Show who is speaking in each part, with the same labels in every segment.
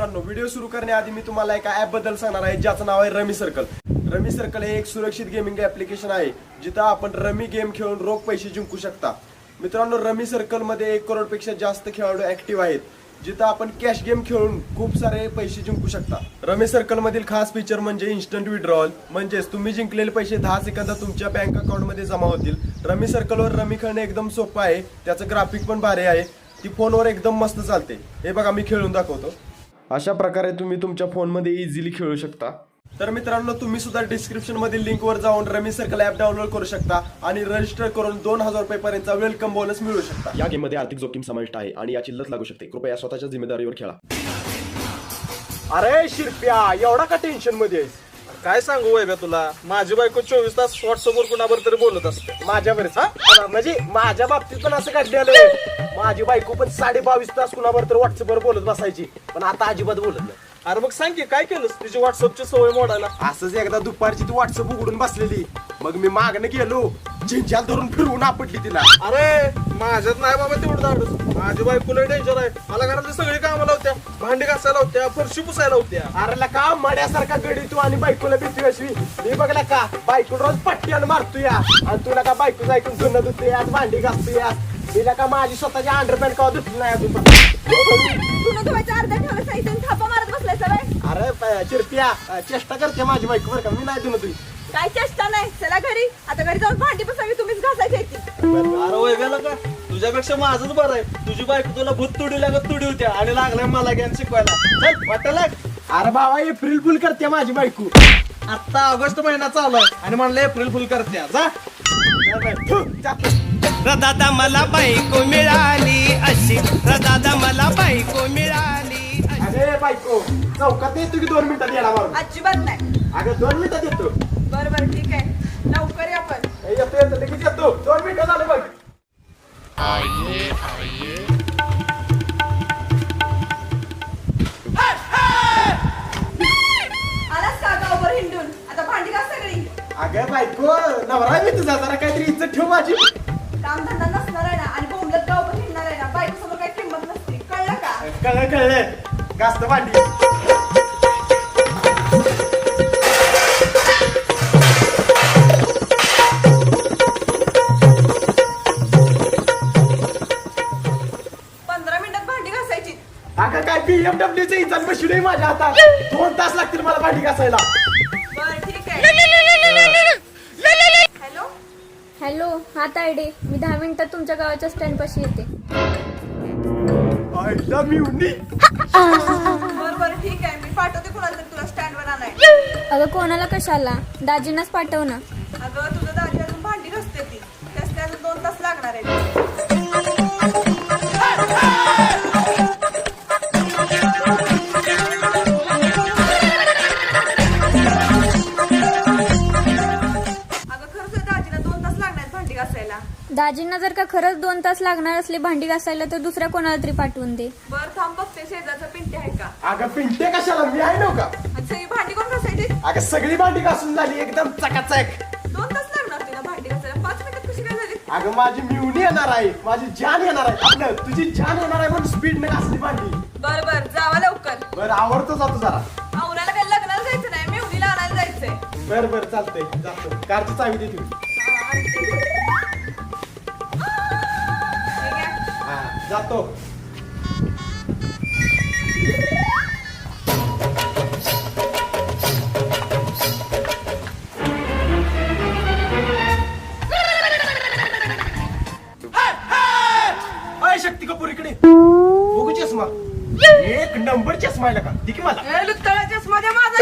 Speaker 1: मित्रांनो, व्हिडिओ सुरू करण्याआधी मी तुम्हाला एका ऍप बद्दल सांगणार आहे ज्याचं नाव आहे रमी सर्कल. रमी सर्कल हे एक सुरक्षित गेमिंग ऍप्लिकेशन आहे जिथं आपण रमी गेम खेळून रोख पैसे जिंकू शकता. मित्रांनो, रमी सर्कल मध्ये 1 करोडपेक्षा जास्त खेळाडू ऍक्टिव्ह आहेत जिथं आपण कॅश गेम खेळून खूप सारे पैसे जिंकू शकता. रमी सर्कल मधील खास फीचर म्हणजे इन्स्टंट विड्रॉल, म्हणजेच तुम्ही जिंकलेले पैसे 10 सेकंदात तुमच्या बँक अकाउंट मध्ये जमा होतील. रमी सर्कलवर रमी खेळणे एकदम सोपं आहे. त्याचं ग्राफिक पण भारी आहे. ती फोनवर एकदम मस्त चालते. हे बघा, मी खेळून दाखवतो. अशा प्रकारे तुम्ही तुमच्या फोनमध्ये इझिली खेळू शकता. तर मित्रांनो, तुम्ही सुद्धा डिस्क्रिप्शन मधील लिंक वर जाऊन रमी सर्कल ऍप डाउनलोड करू शकता आणि रजिस्टर करून 2000 रुपये पर्यंतचा वेलकम बोनस मिळू शकता.
Speaker 2: या गेम मध्ये आर्थिक जोखीम समाविष्ट आहे आणि याची लत लागू शकते. कृपया स्वतःच्या जिम्मेदारीवर खेळा.
Speaker 1: अरे शिरप्या, एवढा का टेन्शन मध्ये आहेस?
Speaker 3: काय सांगू वैभ्या तुला, माझी बायको 24 तास व्हॉट्सअपवर कुणावर तरी बोलत असते.
Speaker 1: माझ्यावरच हा? म्हणजे माझ्या बाबतीत पण असं काढलेलं. माझी बायको पण 22.5 तास कुणावर तर व्हॉट्सअपवर बोलत बसायची, पण आता अजिबात बोलत नाही.
Speaker 3: अरे मग सांग की काय केलंस तिची व्हॉट्सअपची सवय मोडायला?
Speaker 1: असंच एकदा दुपारची ती व्हॉट्सअप उघडून बसलेली. मग मी मागणं गेलो, झिंजाल धरून फिरवून आपटली तिला.
Speaker 3: अरे माझ्यात नाही बाबा तेवढं धाडस. माझी बायको लय डेंजर आहे. मला घरातली सगळी कामं लावत्या, भांडी घासायला होत्या, फरशी पुसायला होत्या.
Speaker 1: अरे का मड्यासारखा गडी तू आणि बायकोला भीती अशी. मी बघला का बायको रोज पट्ट्यानं मारतो या, आणि तुला का बायकोच ऐकून धुणं धुते आज, भांडी घासतो या. तिला का माझी स्वतःची अंडरपॅन्ट का धुतली नाही अजून. अरे चिरप्या, चेष्टा करते माझी बायको बरं का, मी नाही धुणं तुझी.
Speaker 4: काय चेष्टा नाही. चला घरी, आता घरी जाऊन भांडी पण सगळी तुम्हीच घासायची ती.
Speaker 3: अरे वैभ्याला का तुझ्यापेक्षा माझंच बरं आहे. तुझी बायको तुला भूत तुडी लागत तुडी होत्या आणि लागलाय मला ज्ञान शिकवायला. चल वाटायला.
Speaker 1: अरे बाबा, एप्रिल फुल करते माझी बायको.
Speaker 3: आता ऑगस्ट महिना चालू आहे आणि म्हणलं एप्रिल फुल करते. जा
Speaker 5: दादा मला बायको मिळाली अशी, दादा मला बायको मिळाली.
Speaker 1: अरे बायको, चौकात येतो की 2 मिनिटात येणार मारून?
Speaker 4: अजिबात नाही.
Speaker 1: अगं 2 मिनिटात येतो.
Speaker 4: बरं बरं ठीक आहे, लवकर या पण.
Speaker 1: येतो येतो लगेच येतो. 2 मिनिटं झालं बघ.
Speaker 4: आलास का गावभर हिंडून? आता भांडी घास सगळी.
Speaker 1: अगं बायको, नवरा मी तुझा, जरा काहीतरी इज्जत ठेव माझी.
Speaker 4: कामधंदा नसणार आहे ना, आणि बोंबलत गावभर हिंडणार आहे ना, बायको समोर काही किंमत नसते, कळलं का?
Speaker 1: कळलं गास्त भांडी. अगं काय BMW इज्जत बसू नये माझ्या हातात. 2 तास लागतील मला भांडी घासायला.
Speaker 4: बरं ठीक आहे. हॅलो
Speaker 6: हॅलो, हा तायडे. मी 10 मिनिटात तुमच्या गावाच्या स्टँड पाशी येते.
Speaker 1: आईला मिवणी.
Speaker 4: बरं बरं ठीक आहे, मी पाठवते कुणाला तरी तुला स्टँडवर आणाय.
Speaker 6: अगं कोणाला कशाला, दाजींनाच पाठव ना.
Speaker 4: अगं तुझं दादी अजून भांडी घासते ती, त्यासाठी अजून 2 तास लागणार आहे.
Speaker 6: दाजींना जर का खरंच 2 तास लागणार असले भांडी घासायला तर दुसऱ्या कोणाला तरी पाठवून दे.
Speaker 4: बर थांब बघते शेजारचा पिंटे आहे का.
Speaker 1: अगं पिंटे कशाला, मी आहे नव्हता.
Speaker 4: आणि सगळी भांडी कोण घासायची?
Speaker 1: अगं सगळी भांडी घासून झाली एकदम चकाचक.
Speaker 4: 2 तास लागणार तिला भांडी घासायला, 5 मिनिटात कशी काय झाली?
Speaker 1: अगं माझी मिवणी येणार आहे, माझी जान येणार आहे. आपलं तुझी जान येणार आहे म्हणून स्पीडने घासली भांडी.
Speaker 4: बर बर जावा लवकर.
Speaker 1: बरं आवडतो जातो जरा.
Speaker 4: आवराला काही लग्नाला जायचं नाही, मी उद्याला आणायला जायचंय.
Speaker 1: बरं चालतंय, जातो. कारची चावी दे तुम्ही. जातो. शक्ती कपूर इकडे बघू चष्मा. 1 नंबर चष्मा आहे का? दिकी मला.
Speaker 4: लुत्तळा चष्मा द्या माझा.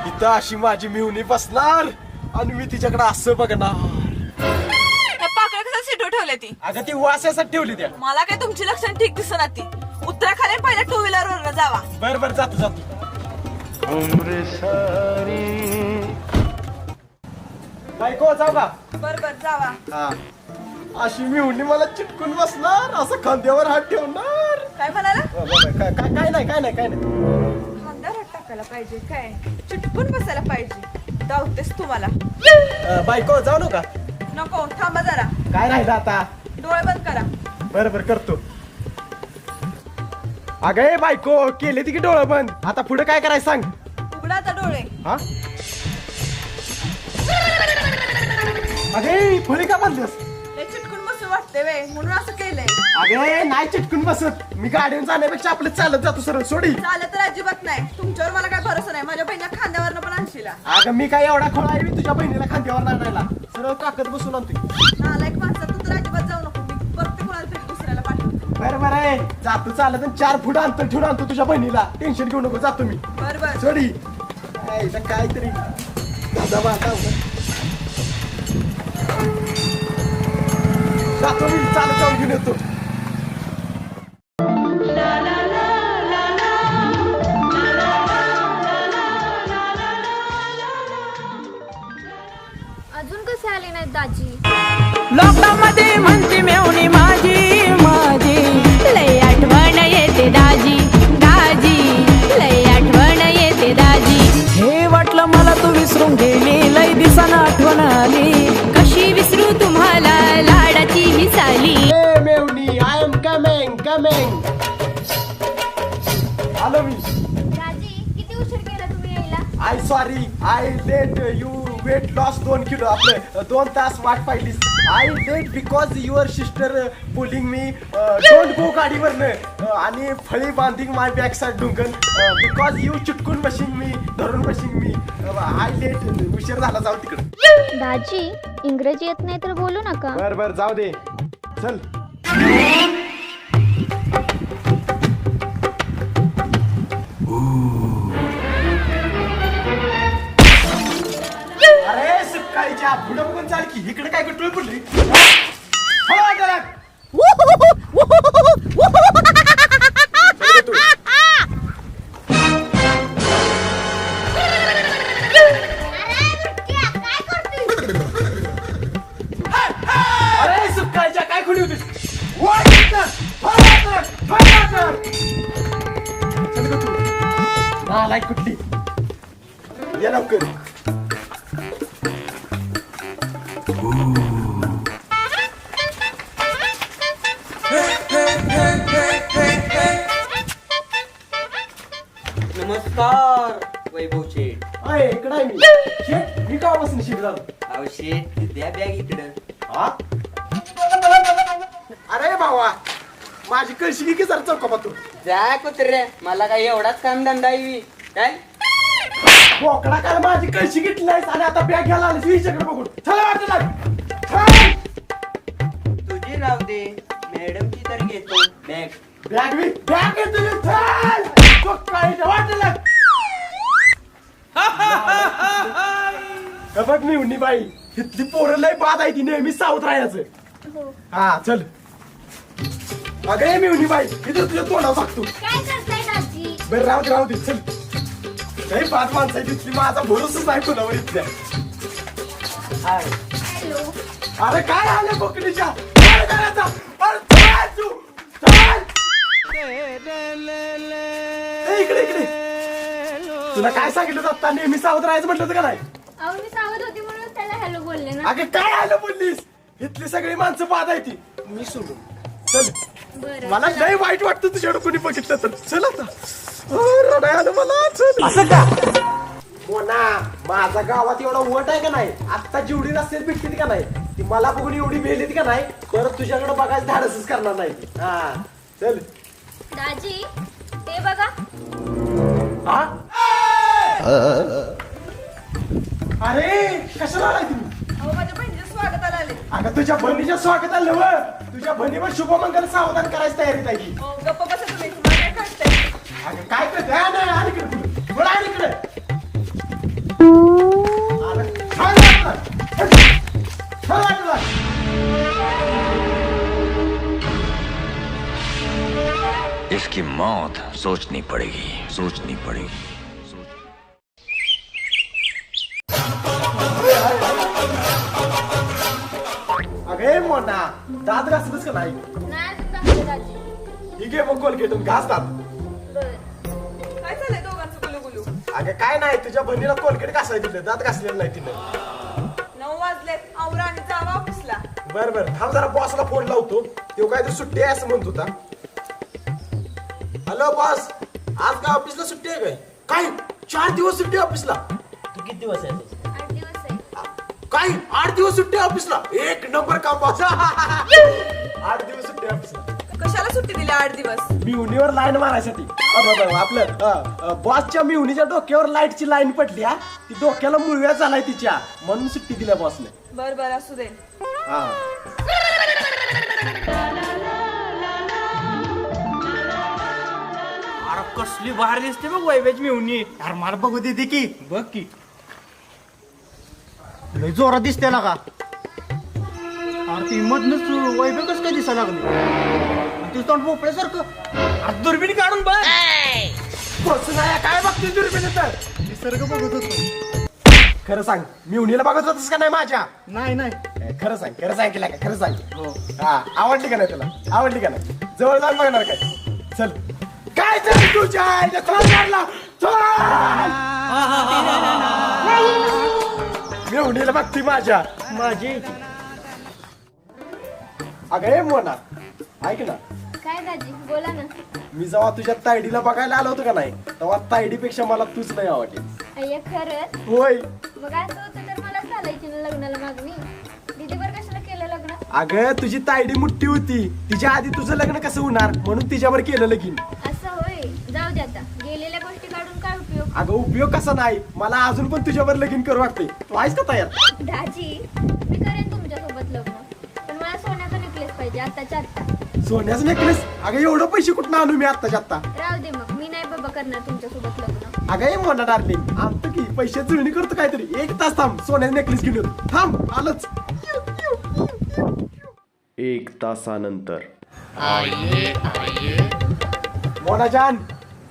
Speaker 1: इथं अशी माझी मिवणी बसणार आणि मी तिच्याकडे असं बघणार.
Speaker 4: पाकळ्या कसं सीटवर ठेवले ती?
Speaker 1: अगं ती वासासाठी ठेवली त्या.
Speaker 4: मला काय तुमची लक्षण ठीक दिसणार ती. उत्तराखाली पहिल्या 2 व्हीलर वर जावा.
Speaker 1: बरं जातो. बायको जाऊ का?
Speaker 4: बर जावा.
Speaker 1: हा, अशी मिवणी मला चिटकून बसणार, असं खांद्यावर हात ठेवणार.
Speaker 4: काय म्हणाला?
Speaker 1: काय नाही.
Speaker 4: खांद्यावर हात टाकायला पाहिजे काय? चिटकून बसायला पाहिजे. धावतेस तुम्हाला
Speaker 1: बायको जाऊ नका.
Speaker 4: नको थांबा जरा.
Speaker 1: काय राहिलं आता?
Speaker 4: डोळे बंद करा.
Speaker 1: बरं करतो. अगे बायको केले ती की डोळं बंद. आता पुढे काय करायचं सांग.
Speaker 4: उघडा आता डोळे.
Speaker 1: हा अगे फळी का बांधलीस?
Speaker 4: हे चिटकून बसू वाटते वे म्हणून असं केलंय.
Speaker 1: अगे नाही चिटकून बसत. मी गाडीवर जाण्यापेक्षा आपलं चालत जातो सरळ. सोडी.
Speaker 4: चालत तर अजिबात नाही. तुमच्यावर मला काय भरोसा नाही. माझ्या बहिणीला खांद्यावरनं पण आणशीला.
Speaker 1: अगं मी काय एवढा खोळा आहे मी तुझ्या बहिणीला खांद्यावर आणायला. सरळ काकत बसून आणतोय.
Speaker 4: नालायक माणसा तू तर अजिबात जाऊ नको. मी बघते कोणाला तरी दुसऱ्याला पाठवते.
Speaker 1: बरं आहे जातो चालत आणि 4 फूट अंतर ठेवून आणतो तुझ्या बहिणीला. टेन्शन घेऊ नको जातो मी.
Speaker 4: बरं
Speaker 1: सोडी. काहीतरी जातो मी चालत जाऊन घेऊन येतो.
Speaker 6: अजून कसे आले नाहीत दाजी?
Speaker 7: लोकांमध्ये म्हणते मेवणी माझी माझी लय आठवण येते दाजी दाजी लय आठवण येते दाजी हे वाटलं मला तू विसरून गेली लय दिसाना आठवण आली कशी विसरू तुम्हाला लाडाची ही साली
Speaker 1: ए मेवणी आय एम कमिंग आलो मी.
Speaker 6: दाजी किती उशीर केला तुम्ही यायला?
Speaker 1: I sorry I late you weight loss 2 kilo. आपलं 2 तास वाट पाहिलीस. I late because your sister pulling मी डोंट गो गाडीवरनं आणि फळी बांधिंग माय बॅक साईड डुंगन बिकॉज यू चिटकून बशिंग मी धरून बशिंग मी. आय लेट उशीर झाला. जाऊ तिकडं.
Speaker 6: दाजी इंग्रजी येत नाही तर बोलू नका.
Speaker 1: बर जाऊ दे. चल. अरे सकाळीच्या पुढं बघून चाल की इकडे काय गटूळ पडली. अरे सकाळच्या काय खुली होती. लाईट कुठली या लवकर.
Speaker 8: नमस्कार वैभव शेठ.
Speaker 1: अय इकडे आहे मी. शेट मी का बसून शिक झालो.
Speaker 8: अहो शेठ द्या बॅग इकडं.
Speaker 1: हा अरे भावा माझी कळशी की जरा चौका तू.
Speaker 8: जा कुत्रे मला काय एवढाच काम धंदा आहे काय.
Speaker 1: बोकडा काय माझी कळशी घेतली नाहीस आणि आता बॅग घ्यायला आलीस हिच्याकडे बघून. चला वाटलं
Speaker 8: तुझी राव दे मॅडमची तर घेतो बॅग.
Speaker 1: बॅग घेतो. वाटलं बघ मी उन्नी बाई इथली पोरं लय बाद आहे ती नेहमी सावध राहायचं. हा चल. अगं मी उन्नी बाई इथं तुझ्या तोंडावर सांगतो.
Speaker 6: काय करताय दाजी?
Speaker 1: बरं राहू दे चल. लय बाद माणसं आहे तिथली. माझा भरोसाच नाही कोणावर इथल्या.
Speaker 6: हॅलो.
Speaker 1: अरे काय आलं बोकडीच्या. काय करायचं. अरे चल तू. चल. इकडे तुला काय सांगितलं आता नेहमी सावध राहायचं म्हटलं का नाही.
Speaker 6: अहो मी सावध होती म्हणून त्याला हॅलो बोलले ना.
Speaker 1: अगं काय आलं बोललीस. इथली सगळी माणसं बाद आहे ती. मी सोडून चल.
Speaker 6: बरं.
Speaker 1: मला लय वाईट वाटतं तुझ्याकडे कोणी बघितलं तर. चल आता. रडाय आलं मला. चल. असं का मोना माझा गावात एवढा वट आहे का नाही. आता जेवढी नसेल भेटते का नाही ती मला बघून एवढी भेटली का नाही परत तुझ्याकडे बघायचं धाडसच करणार नाही. हा चल.
Speaker 6: दाजी ते बघा.
Speaker 1: हा अरे कशाला आलाय तुम्ही.
Speaker 4: अहो माझ्या बहिणीच्या स्वागताला आले.
Speaker 1: अगं तुझ्या बहिणीच्या स्वागताला नव तुझ्या बहिणीवर शुभमंगल सावधान करायची तयारीत आहे की.
Speaker 4: अहो गप्प बसा तुम्ही. तुम्हाला काय कळतंय.
Speaker 1: अगं काय करते. नाही आणि इकडे थोडा आणि इकडे. अरे छान वाटलं. छान वाटलं.
Speaker 9: इसकी मौत सोचनी पड़ेगी.
Speaker 1: अगे मोना दात घासतच का नाही.
Speaker 6: नाही अजून घासले दाजी.
Speaker 1: ही घे मग कोलगेटून घास दात.
Speaker 6: बरं.
Speaker 4: काय चाललंय दोघांचं गुलू गुलू.
Speaker 1: अगं काय नाही तुझ्या बहिणीला कोलगेट घासाय दिलं दात घासलेलं नाही तिने
Speaker 4: 9 वाजलेत आवरा आणि जावा ऑफिसला.
Speaker 1: बर बर थांब जरा बॉसला फोन लावतो तो काय तर सुट्टी आहे असं म्हणत होता. हॅलो बॉस आज काय ऑफिसला सुट्टी आहे काय 4 दिवस सुट्टी ऑफिसला.
Speaker 3: तू किती दिवस आहे
Speaker 6: 8 दिवस आहे.
Speaker 1: काय 8 दिवस सुट्टी ऑफिसला एक नंबर काम बॉस 8 दिवस सुट्टी ऑफिसला.
Speaker 4: कशाला सुट्टी दिली 8 दिवस?
Speaker 1: मिवणीवर लाईन मारायसाठी आपलं बॉसच्या मिवणीच्या डोक्यावर लाईटची लाईन पडली हा ती डोक्याला मुळव्या झालाय तिच्या म्हणून सुट्टी दिल्या बॉसने.
Speaker 4: बर असू दे.
Speaker 1: हा
Speaker 3: अरे कसली भारी दिसते बघ वैभ्याची मिळून.
Speaker 5: यार मला बघू दे की बघ की लय जोरात दिसते ना का. अरे ती मधनच वैभव कसं काय दिसायला लागली तुझं तोंड भोपळ्यासारखं.
Speaker 3: दुर्बीण काढून बघ.
Speaker 1: बसून आहे काय बघते दुर्बिण तर
Speaker 5: निसर्ग बघत होतो.
Speaker 1: खरं सांग मिवणीला बघत होतस का नाही माझ्या.
Speaker 5: नाही
Speaker 1: खरं सांग केला का खरं सांग. हा आवडली का नाही तुला आवडली का नाही जवळ जाऊन बघणार काय चल काय चल तुझ्या मिवणीला बघती माझ्या
Speaker 5: माझी
Speaker 1: अगं हे मोना ऐक ना
Speaker 6: काय दाजी बोला ना.
Speaker 1: मी जेव्हा तुझ्या तायडीला बघायला आलो होतो का नाही तेव्हा तायडीपेक्षा मला तूच नाही आवडली.
Speaker 6: अय्या खरंच
Speaker 1: होय
Speaker 6: मग असं होतं तर मलाच घालायची ना लग्नाला मागणी. दीदीवर कशाला केलं लग्न?
Speaker 1: अगं तुझी तायडी मुठ्ठी होती तिच्या आधी तुझं लग्न कसं होणार म्हणून तिच्यावर केलं लगीन.
Speaker 6: असं होय जाऊ दे आता गेलेल्या गोष्टी काढून काय उपयोग.
Speaker 1: अगं उपयोग कसा नाही मला अजून पण तुझ्यावर लगीन करू वाटते तू आहेस का तयार.
Speaker 6: दाजी मी करेन तुमच्यासोबत लग्न पण मला सोन्याचा नेकलेस पाहिजे आत्ताच्या आत्ता.
Speaker 1: सोन्याचं नेकलेस अगं एवढं पैसे कुठं आणू मी आत्ताच्या आत्ता.
Speaker 6: राहू दे मग मी नाही बाबा करणार तुमच्यासोबत लग्न.
Speaker 1: अगं हे म्हणा डार्लिंग आणतो की पैसे जुळणी करतो काहीतरी 1 तास थांब सोन्याचं नेकलेस घेऊन येतो. थांब आलंच.
Speaker 2: 1 तासानंतर
Speaker 1: मोना जान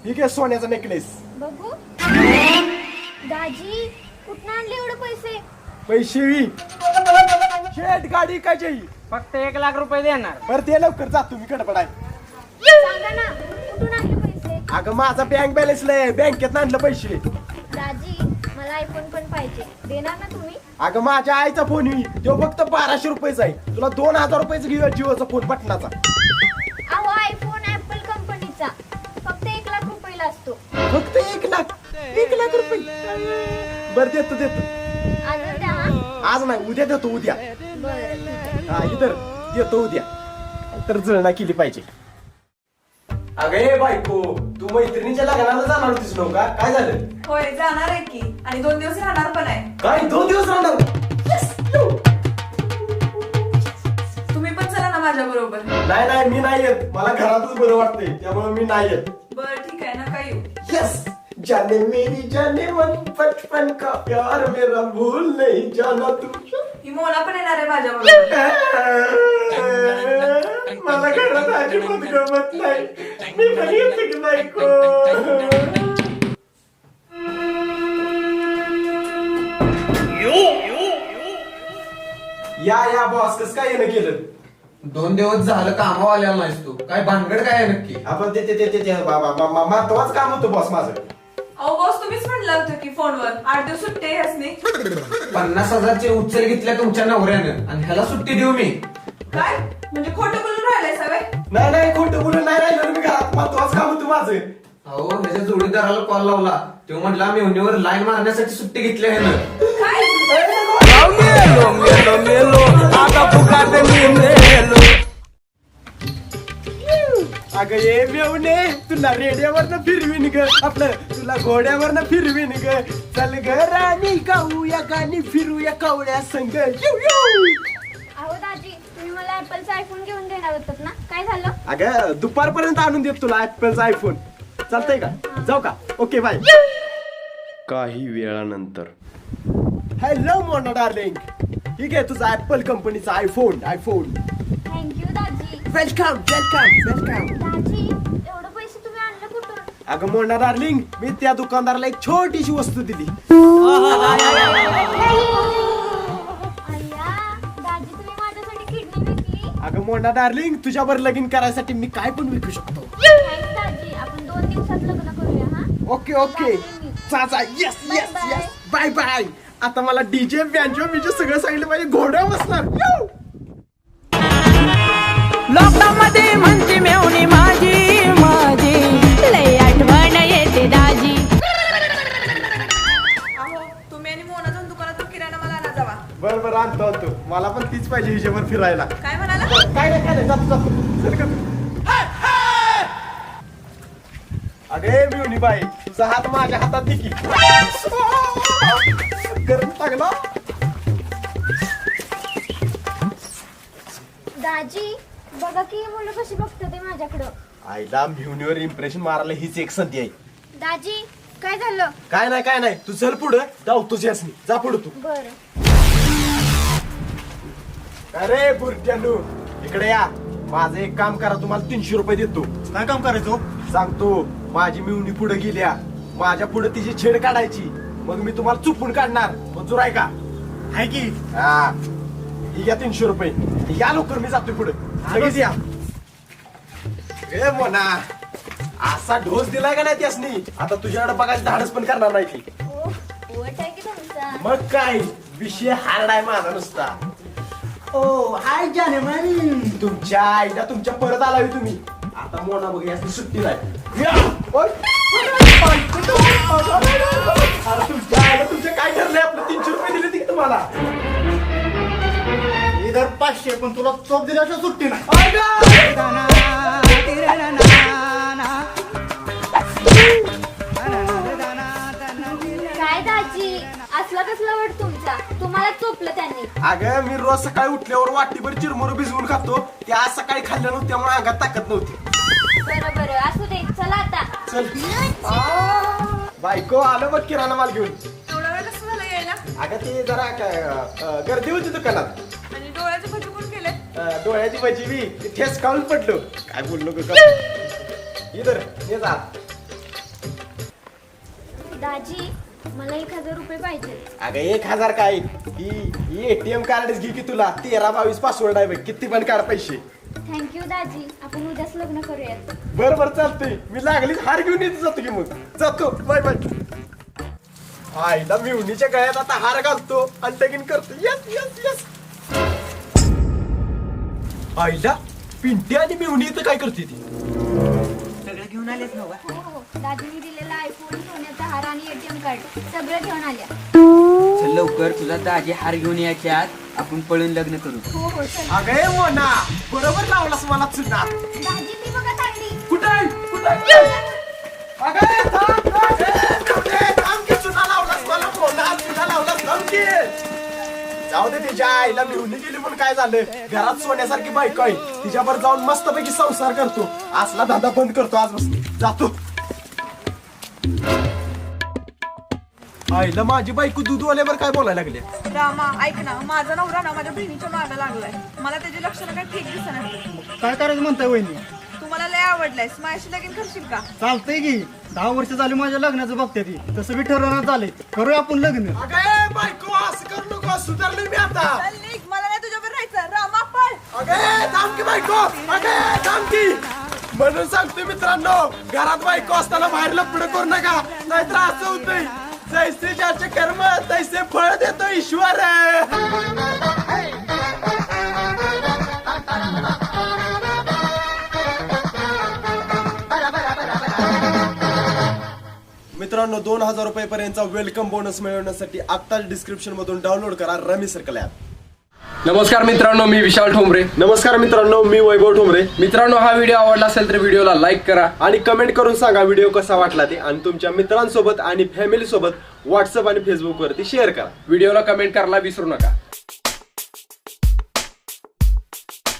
Speaker 1: ठीक आहे सोन्याचा नेकलेस.
Speaker 6: बघू दाजी कुठनं आणले एवढे पैसे?
Speaker 1: पैसे शेट गाडी काय जाई
Speaker 8: फक्त 1 लाख रुपये देणार.
Speaker 1: बरं ते लवकर जा तुम्ही कडपडाय.
Speaker 6: सांगा ना कुठून आणले पैसे?
Speaker 1: अगं माझा बँक बॅलन्स लय बँकेत आणलं पैसे.
Speaker 6: दाजी मला आयफोन पण पाहिजे देणार ना तुम्ही?
Speaker 1: अगं माझ्या आईचा फोन तो फक्त 1200 रुपयाचा आहे तुला 2000 रुपयाचा घेऊया जिओचा फोन बटनाचा.
Speaker 6: अहो आयफोन ऍपल कंपनीचा फक्त 1 लाख रुपयाला असतो.
Speaker 1: फक्त 1 लाख रुपये. बरं देतो
Speaker 6: अजून द्या हा.
Speaker 1: आज नाही उद्या देतो उद्या.
Speaker 6: बरं ठीक आहे.
Speaker 1: हा इधर देतो उद्या तर जळणा केली पाहिजे. अगं हे बायको तू मैत्रिणीच्या लग्नाला जाणार होतीस नव्हता काय झालं.
Speaker 4: होय जाणार आहे की आणि 2 दिवस राहणार पण आहे.
Speaker 1: काय 2 दिवस राहणार.
Speaker 4: तुम्ही पण चला ना माझ्या बरोबर.
Speaker 1: नाही मी नाही येत मला घरातच बरं वाटतंय त्यामुळे मी नाही येत.
Speaker 4: बर ठीक आहे नका येऊ.
Speaker 1: यस जाने मेरी जाने मन बचपन का प्यार मेरा भूल नहीं जाना तू.
Speaker 4: ही मोना पण येणार आहे माझ्या बरोबर.
Speaker 1: मला घरात अजिबात गमत नाही मी पण येते की बायको. या बॉस कस काय येणं केलं.
Speaker 10: 2 दिवस झालं कामावर आलेला नाहीस तू काय भानगड काय आहे नक्की.
Speaker 1: आपण ते महत्वाचं काम होतं बॉस माझं.
Speaker 4: अहो बॉस तुम्हीच म्हणलं होतं की फोनवर 8 दिवस सुट्टी आहे असणे.
Speaker 10: 50,000चे उचल घेतल्या तुमच्या नवऱ्यानं आणि ह्याला सुट्टी देऊ मी.
Speaker 4: काय म्हणजे खोटं बोलून राहिलंय सगळे.
Speaker 1: नाही खोटं बोलून नाही राहिलं मी घरात महत्वाचं काम होतं माझं.
Speaker 10: अहो ह्याच्या जोडीदाराला कॉल लावला तो म्हटला मी उन्हीवर लाईन मारण्यासाठी सुट्टी घेतली आहे ना.
Speaker 4: काय
Speaker 1: अगं ये मेवणे तुला रेड्यावरनं फिरवीन ग आपलं तुला घोड्यावरनं फिरवीन ग. चल ग राणी गाऊया गाणी फिरूया कावड्या संग.
Speaker 6: अहो दाजी तुम्ही मला ऍपलचा आयफोन घेऊन देणार होतात ना काय झालं?
Speaker 1: अगं दुपारपर्यंत आणून देत तुला ऍपलचा आयफोन चालतंय का जाऊ का. Okay bye.
Speaker 2: काही वेळानंतर
Speaker 1: हॅलो मोना डार्लिंग ठीक आहे तुझा ऍपल कंपनीचा आयफोन.
Speaker 6: थँक्यू दाजी.
Speaker 1: वेलकम.
Speaker 6: दाजी एवढं पैसे तुम्ही आणलं कुठून?
Speaker 1: अगं मोना डार्लिंग मी त्या दुकानदाराला एक छोटीशी वस्तू दिली.
Speaker 6: अय्या दाजी तुम्ही माझ्यासाठी किडनी विकली.
Speaker 1: अगं मोना डार्लिंग तुझ्यावर लगीन करायसाठी मी काय पण विकू शकतो.
Speaker 6: थँक्स दाजी आपण 2 दिवसात लग्न करूया हा.
Speaker 1: ओके
Speaker 6: जाते मी.
Speaker 1: जा yes
Speaker 6: Bye
Speaker 1: yes
Speaker 6: bye.
Speaker 1: Yes bye bye. आता मला डीजे बँजो बिजो सगळं सांगितलं पाहिजे, घोड्या बसणार. यो!
Speaker 7: लॉकडाऊन मध्ये म्हणते मेवणी माझी माझी लय आठवण येते दाजी.
Speaker 4: अहो तुम्ही आणि मोना जाऊन दुकानातून किराणा मला आणा जावा.
Speaker 1: बरं आणतो मला पण तीच पाहिजे हिशेवर फिरायला.
Speaker 4: काय म्हणाला?
Speaker 1: काय नाही जातो चल का. अगे मिवनी बाई, तुझा हात माझ्या हातात दे की. करून टाकला.
Speaker 6: दाजी बघा की मुलं कशी बघतात ते माझ्याकडं.
Speaker 1: आईला मिवनीवर इम्प्रेशन मारायला हीच एक संधी आहे.
Speaker 6: दाजी काय झालं?
Speaker 1: काय नाही तू चल पुढं जाऊ तुझी असणी, जा पुढं तू.
Speaker 6: बरं.
Speaker 1: अरे बुरट्यानू इकडे या. माझं एक काम करा, तुम्हाला 300 रुपये देतो.
Speaker 5: काय काम करायचो?
Speaker 1: सांगतो, माझी मिवणी पुढे गेल्या, माझ्या पुढे तिची छेड काढायची, मग मी तुम्हाला चुपून काढणार. मंजूर आहे का?
Speaker 5: आहे की.
Speaker 1: हा ही घ्या 300 रुपये. या लवकर, मी जातोय पुढे. लगेच या. ए मोना, असा ढोस दिलाय का नाही त्यासनी, आता तुझ्याकडे बघायचं धाडस पण करणार नाही ती.
Speaker 6: ओ वट आहे की तुमचा.
Speaker 1: मग काय विषय हार्ड आहे माझा नुसता.
Speaker 5: ओ हाय जाने मन.
Speaker 1: तुमच्या आईला तुमच्या परत आलाय तुम्ही. आता मोना बघ याची सुट्टी नाही. या. ओय. अरे तुमच्या आईला तुमचे काय ठरलंय? आपलं 300 रुपये दिले की तुम्हाला.
Speaker 5: इधर 500, पण तुला चोप दिल्याशिवाय सुट्टी नाही.
Speaker 6: काय दाजी असला कसला वट तुमचा? तुम्हाला चोपलं त्यांनी.
Speaker 1: अगं मी रोज सकाळी उठल्यावर वाटीभर चिरमुर भिजवून खातो. ते आज सकाळी खाल्लं नव्हतं, त्यामुळे अंगात ताकद नव्हती.
Speaker 6: बरं असू दे, चला आता.
Speaker 1: चल. बायको आलं बघ किराणा माल घेऊन.
Speaker 4: एवढा वेळ कसं झालं यायला?
Speaker 1: अगं ते जरा गर्दी होती दुकानात.
Speaker 4: आणि डोळ्याचे भजी कोण केले?
Speaker 1: डोळ्याची भजी बी ते ठेस खाऊन पडलो. काय बोललो ग? इधर ये जा.
Speaker 6: दाजी मला 1000 रुपये पाहिजे.
Speaker 1: अगं 1000 काय, ही ATM कार्डच घे की तुला. 1322 पासवर्ड आहे बघ, किती पण काढ पैसे.
Speaker 6: थँक्यू दाजी, आपण उद्याच लग्न करूयात.
Speaker 1: बरं चालतंय. मी लागली हार घेऊन येत जातो की मग. जातो, बाय बाय. आईला मिवणीच्या गळ्यात आता हार घालतो आणि लगीन करतो. यस. आईला पिंटी आणि मिवणी इथं काय करते ती?
Speaker 8: सगळं घेऊन आलेच नव्हता.
Speaker 6: हो दाजीने दिलेला आयफोन, सोन्याचा हार आणि ATM कार्ड सगळं घेऊन आल्या.
Speaker 8: चल लवकर, तुझा दाजी हार घेऊन यायच्या आत आपण पळून लग्न करू.
Speaker 6: हो चल.
Speaker 1: अगे मोना, बरोबर लावलास मला चुना.
Speaker 6: दाजी ती बघा तांडी.
Speaker 1: कुठे अगे थांब की चुना लावलास मला. मोना चुना लावलास, थांब की. जाऊ दे, तिच्या आईला मिळून गेली पण काय झालं, घरात सोन्यासारखी बायको आहे, तिच्यावर जाऊन मस्तपैकी संसार करतो. असला धंदा बंद करतो आजपासून. जातो. आईला माझी बायको दूध आल्यावर काय बोलायला लागले.
Speaker 4: रामा ऐक ना, माझा नवरा ना माझ्या बहिणीच्या मागे लागलाय. मला त्याची लक्षणं काही ठीक दिसणार.
Speaker 5: काय करायचं म्हणताय वहिनी?
Speaker 4: तुम्हाला लय आवडलाय, माझ्याशी लगीन करशील का?
Speaker 5: चालतंय की. 10 वर्ष झाली माझ्या लग्नाचं बघते ती. तसं बी ठरवण्यात झालंय, करूया आपण लग्न.
Speaker 1: अगे बायको असं करू नको, सुधारले मी आता.
Speaker 4: चल निघ, मला नाही तुझ्यावर राहायचं. रामा पळ.
Speaker 1: अगे थांब की बायको, अगे थांब की. म्हणून सांगतोय मित्रांनो, घरात बायको असताना बाहेर लपडं करू नका, नाहीतर असं होतंय. जैसे ज्याचे कर्म तैसे फळ देतो ईश्वर. मित्रांनो, 2000 रुपये पर्यंतचा वेलकम बोनस मिळवण्यासाठी आत्ताच डिस्क्रिप्शन मधून डाउनलोड करा रमी सर्कल ॲप.
Speaker 11: नमस्कार मित्रांनो, मी विशाल ठोंबरे.
Speaker 1: नमस्कार मित्रांनो, मी वैभव ठोंबरे.
Speaker 11: मित्रांनो, हा व्हिडिओ आवडला असेल तर व्हिडिओला लाईक करा
Speaker 1: आणि कमेंट करून सांगा व्हिडिओ कसा वाटला ते, आणि तुमच्या मित्रांसोबत आणि फॅमिली सोबत व्हॉट्सअप आणि फेसबुक वरती शेअर करा.
Speaker 11: व्हिडिओला कमेंट करायला विसरू नका.